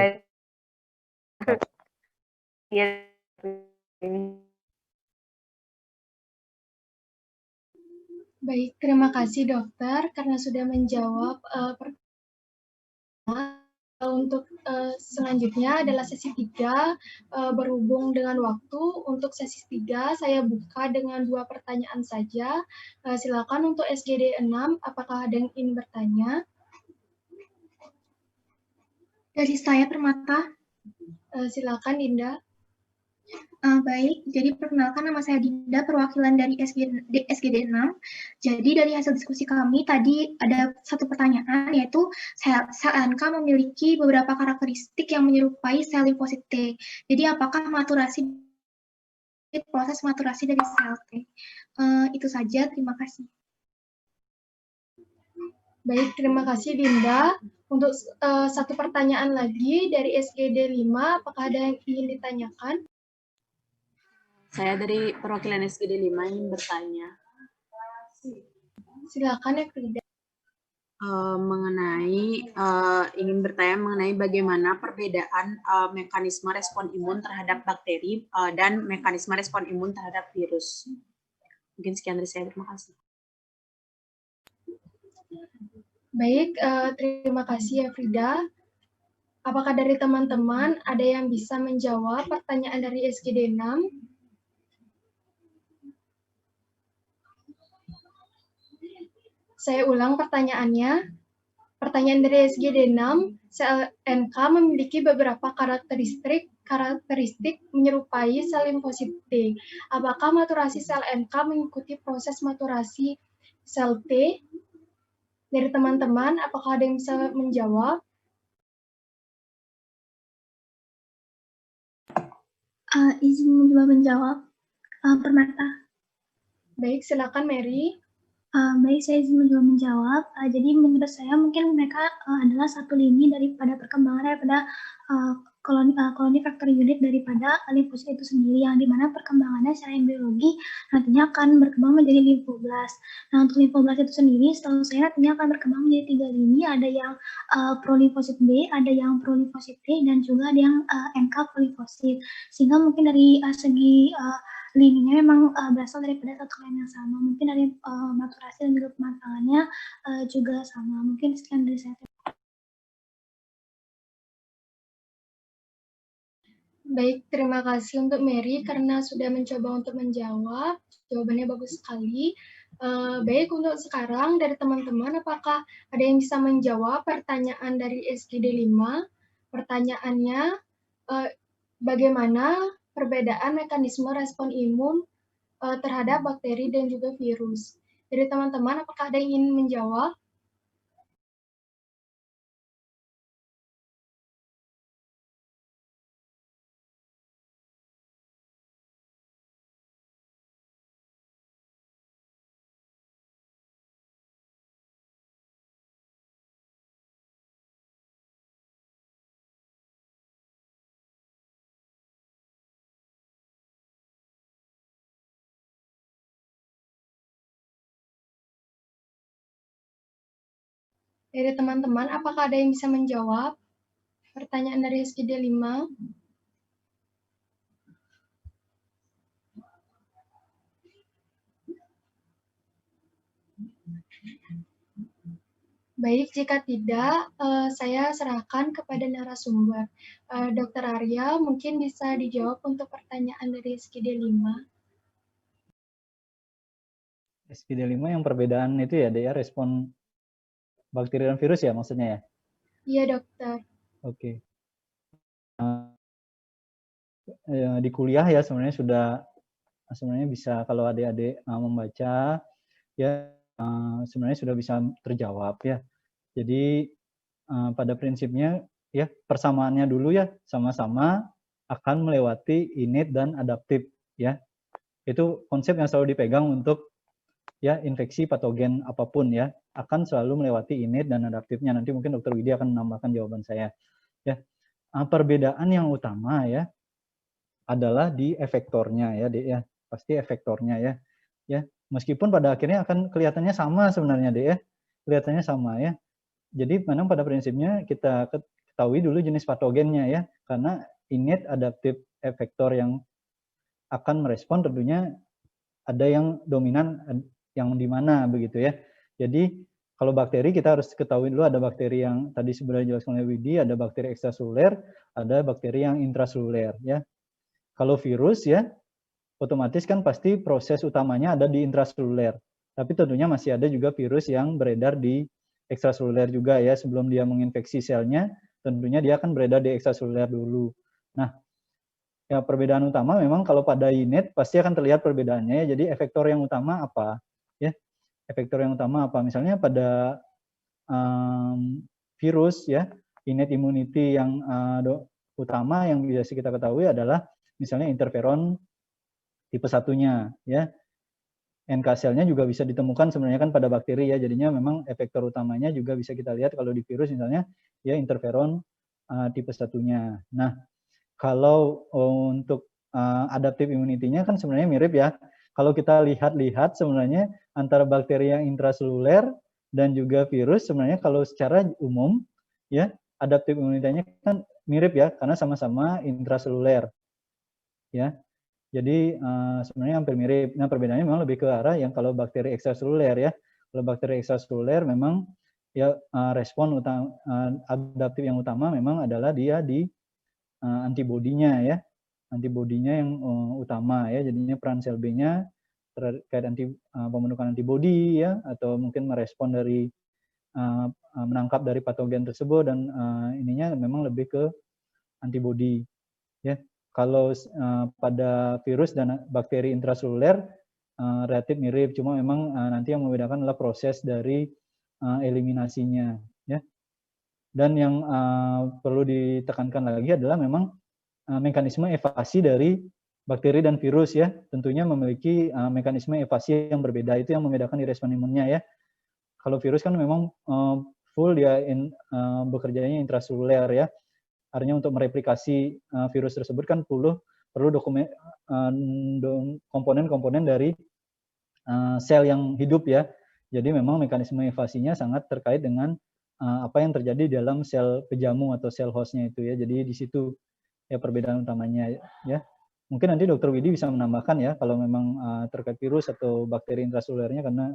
Baik, terima kasih dokter karena sudah menjawab pertanyaan Untuk selanjutnya adalah sesi 3, berhubung dengan waktu. Untuk sesi 3 saya buka dengan 2 pertanyaan saja. Silakan untuk SGD 6, apakah ada yang ingin bertanya? Dari saya Permata. Silakan Dinda. Baik, jadi perkenalkan nama saya Dinda, perwakilan dari SGD 6. Jadi dari hasil diskusi kami tadi ada satu pertanyaan, yaitu sel NK memiliki beberapa karakteristik yang menyerupai sel limfosit T. Jadi apakah proses maturasi dari sel T? Itu saja, terima kasih. Baik, terima kasih Dinda. Untuk satu pertanyaan lagi dari SGD 5, apakah ada yang ingin ditanyakan? Saya dari perwakilan SGD 5 ingin bertanya. Silakan ya Frida. Ingin bertanya mengenai bagaimana perbedaan mekanisme respon imun terhadap bakteri dan mekanisme respon imun terhadap virus. Mungkin sekian dari saya, terima kasih. Baik, terima kasih ya Frida. Apakah dari teman-teman ada yang bisa menjawab pertanyaan dari SGD 6? Saya ulang pertanyaannya. Pertanyaan dari SGD 6, sel NK memiliki beberapa karakteristik menyerupai sel limfosit T. Apakah maturasi sel NK mengikuti proses maturasi sel T? Dari teman-teman, apakah ada yang bisa menjawab? Izin mencoba menjawab, Permata. Baik, silakan Mary. Baik, saya izin mencoba menjawab. Jadi menurut saya mungkin mereka adalah satu lini daripada perkembangan daripada koloni faktor unit daripada limfosit itu sendiri, yang dimana perkembangannya secara biologi nantinya akan berkembang menjadi limfoblast. Nah, untuk limfoblast itu sendiri, setahu saya nantinya akan berkembang menjadi 3 lini, ada yang prolimfosit B, ada yang prolimfosit T, dan juga ada yang NK prolimfosit. Sehingga mungkin dari segi lininya memang berasal daripada satu klaim yang sama. Mungkin dari maturasi dan juga pematangannya juga sama. Mungkin sekian dari saya. Baik, terima kasih untuk Mary karena sudah mencoba untuk menjawab. Jawabannya bagus sekali. Baik, untuk sekarang dari teman-teman, apakah ada yang bisa menjawab pertanyaan dari SGD 5? Pertanyaannya, bagaimana perbedaan mekanisme respon imun terhadap bakteri dan juga virus? Dari teman-teman, apakah ada yang ingin menjawab? Dari teman-teman, apakah ada yang bisa menjawab pertanyaan dari SGD 5? Baik, jika tidak, saya serahkan kepada narasumber. Dr. Arya, mungkin bisa dijawab untuk pertanyaan dari SGD 5. SGD 5 yang perbedaan itu ya, dia respon bakteri dan virus ya maksudnya ya? Iya, dokter. Oke. Di kuliah ya sebenarnya bisa kalau adik-adik membaca ya sebenarnya sudah bisa terjawab ya. Jadi pada prinsipnya ya persamaannya dulu ya, sama-sama akan melewati innate dan adaptif ya. Itu konsep yang selalu dipegang untuk ya infeksi patogen apapun ya, akan selalu melewati innate dan adaptifnya. Nanti mungkin Dr. Widya akan menambahkan jawaban saya ya. Perbedaan yang utama ya adalah di efektornya ya, Dek ya. Pasti efektornya ya. Ya, meskipun pada akhirnya akan kelihatannya sama sebenarnya, Dek ya. Kelihatannya sama ya. Jadi memang pada prinsipnya kita ketahui dulu jenis patogennya ya, karena innate adaptive efektor yang akan merespon tentunya ada yang dominan yang di mana begitu ya. Jadi Kalau bakteri kita harus ketahui dulu ada bakteri yang tadi sebenarnya dijelaskan oleh Widi, ada bakteri ekstraseluler, ada bakteri yang intraseluler ya. Kalau virus ya otomatis kan pasti proses utamanya ada di intraseluler. Tapi tentunya masih ada juga virus yang beredar di ekstraseluler juga ya, sebelum dia menginfeksi selnya, tentunya dia akan beredar di ekstraseluler dulu. Nah, ya perbedaan utama memang kalau pada INET pasti akan terlihat perbedaannya ya. Jadi efektor yang utama apa? Ya, efektor yang utama apa? Misalnya pada virus ya, innate immunity yang utama yang biasa kita ketahui adalah misalnya interferon tipe 1-nya ya. NK cell-nya juga bisa ditemukan sebenarnya kan pada bakteri ya. Jadinya memang efektor utamanya juga bisa kita lihat kalau di virus misalnya ya interferon tipe 1-nya. Nah, kalau untuk adaptive immunity-nya kan sebenarnya mirip ya. Kalau kita lihat-lihat sebenarnya antara bakteri yang intraseluler dan juga virus sebenarnya kalau secara umum ya adaptive immunity-nya kan mirip ya karena sama-sama intraseluler. Ya. Jadi sebenarnya hampir mirip. Nah, perbedaannya memang lebih ke arah yang kalau bakteri ekstraseluler ya. Kalau bakteri ekstraseluler memang ya respon utama adaptif yang utama memang adalah dia di antibodinya ya. Antibodinya yang utama ya. Jadinya peran sel B-nya terkait pembentukan antibodi ya atau mungkin merespon dari menangkap dari patogen tersebut dan ininya memang lebih ke antibodi ya. Kalau pada virus dan bakteri intraseluler relatif mirip, cuma memang nanti yang membedakan adalah proses dari eliminasinya ya. Dan yang perlu ditekankan lagi adalah memang mekanisme evasi dari bakteri dan virus ya, tentunya memiliki mekanisme evasi yang berbeda. Itu yang membedakan di respon imunnya ya. Kalau virus kan memang full dia bekerjanya intraseluler ya. Artinya untuk mereplikasi virus tersebut kan perlu komponen-komponen dari sel yang hidup ya. Jadi memang mekanisme evasinya sangat terkait dengan apa yang terjadi dalam sel pejamu atau sel hostnya itu ya. Jadi di situ ya perbedaan utamanya ya. Mungkin nanti Dr. Widi bisa menambahkan ya kalau memang terkait virus atau bakteri intraselulernya karena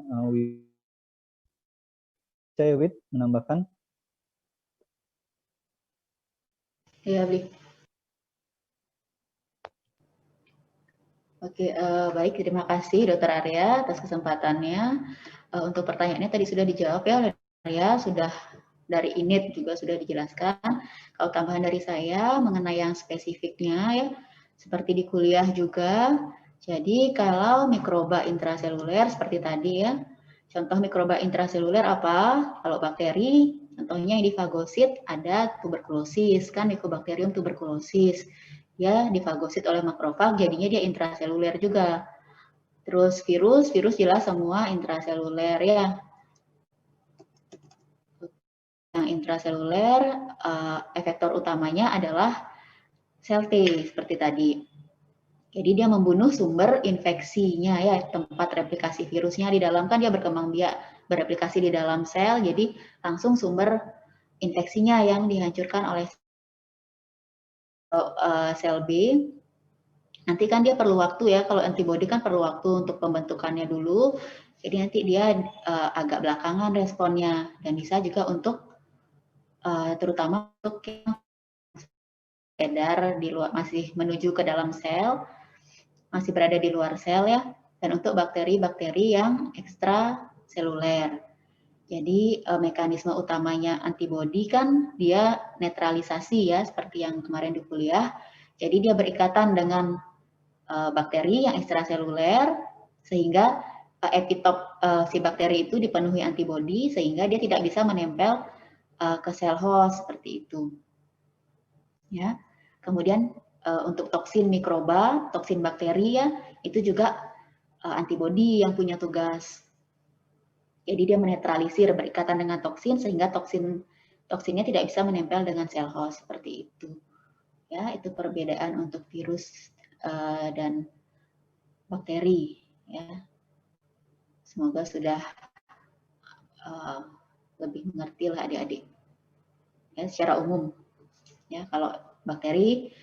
saya Wid menambahkan. Ya, Bli. Oke, baik. Terima kasih Dr. Arya atas kesempatannya. Untuk pertanyaannya tadi sudah dijawab ya oleh Arya, sudah dari INIT juga sudah dijelaskan. Kalau tambahan dari saya mengenai yang spesifiknya ya, seperti di kuliah juga. Jadi kalau mikroba intraseluler seperti tadi ya, contoh mikroba intraseluler apa? Kalau bakteri, contohnya yang di fagosit ada tuberkulosis, kan Mycobacterium tuberculosis. Ya, difagosit oleh makrofag, jadinya dia intraseluler juga. Terus virus jelas semua intraseluler ya. Yang intraseluler, efektor utamanya adalah sel T, seperti tadi. Jadi dia membunuh sumber infeksinya ya, tempat replikasi virusnya di dalam kan dia berkembang biak bereplikasi di dalam sel, jadi langsung sumber infeksinya yang dihancurkan oleh sel B. Nanti kan dia perlu waktu ya, kalau antibodi kan perlu waktu untuk pembentukannya dulu, jadi nanti dia agak belakangan responnya, dan bisa juga untuk terutama untuk yang beredar di luar, masih menuju ke dalam sel, masih berada di luar sel ya, dan untuk bakteri-bakteri yang ekstraseluler. Jadi mekanisme utamanya antibodi kan dia netralisasi ya, seperti yang kemarin di kuliah. Jadi dia berikatan dengan bakteri yang ekstraseluler, sehingga epitop si bakteri itu dipenuhi antibodi, sehingga dia tidak bisa menempel ke sel host, seperti itu. Ya. Kemudian untuk toksin mikroba, toksin bakteri ya, itu juga antibodi yang punya tugas. Jadi dia menetralisir, berikatan dengan toksin sehingga toksinnya tidak bisa menempel dengan sel host, seperti itu. Ya, itu perbedaan untuk virus dan bakteri ya. Semoga sudah lebih mengerti lah adik-adik. Ya, secara umum. Ya, kalau bakteri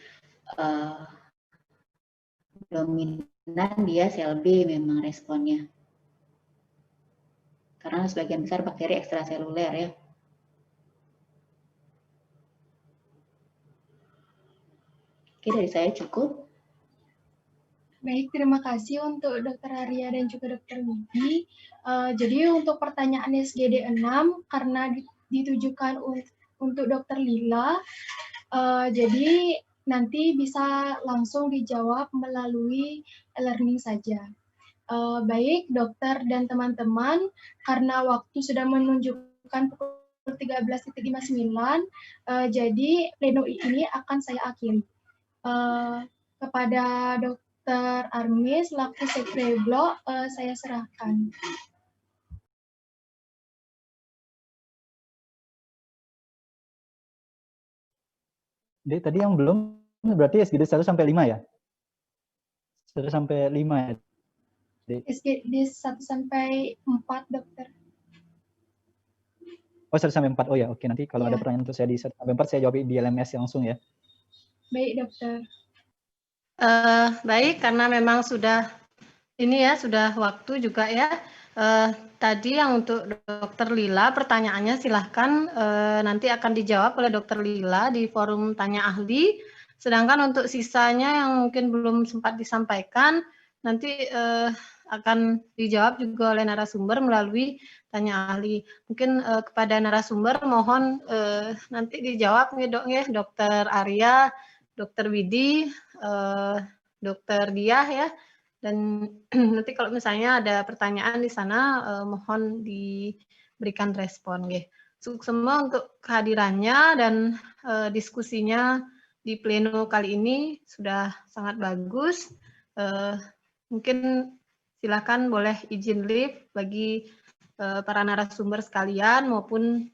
dominan dia sel B memang responnya. karena sebagian besar bakteri ekstraseluler ya. Oke, dari saya cukup. Baik, terima kasih untuk Dr. Arya dan juga Dr. Widi. Jadi untuk pertanyaan SGD 6, karena ditujukan untuk Dr. Lila, jadi nanti bisa langsung dijawab melalui e-learning saja. Baik, dokter dan teman-teman, karena waktu sudah menunjukkan pukul 13.59, jadi pleno ini akan saya akhiri. Kepada Dr. Armi selaku Sekre Blok, saya serahkan. Dek, tadi yang belum berarti SGD 1 sampai 5 ya? 1 sampai 5 ya? Dek. SGD 1 sampai 4, dokter. Oh, 1 sampai 4. Oh ya, oke. Nanti kalau ada pertanyaan untuk saya di 1 sampai 4, saya jawab di LMS langsung ya. Baik, dokter. Baik, karena memang sudah ini ya, sudah waktu juga ya. Tadi yang untuk Dr. Lila, pertanyaannya silahkan nanti akan dijawab oleh Dr. Lila di forum tanya ahli. Sedangkan untuk sisanya yang mungkin belum sempat disampaikan, nanti akan dijawab juga oleh narasumber melalui tanya ahli. Mungkin kepada narasumber mohon nanti dijawab nih dok ya, Dr. Arya, Dr. Widi, Dr. Diah ya. Dan nanti kalau misalnya ada pertanyaan di sana, mohon diberikan respon. Sukses semua untuk kehadirannya dan diskusinya di pleno kali ini sudah sangat bagus. Mungkin silakan boleh izin live bagi para narasumber sekalian maupun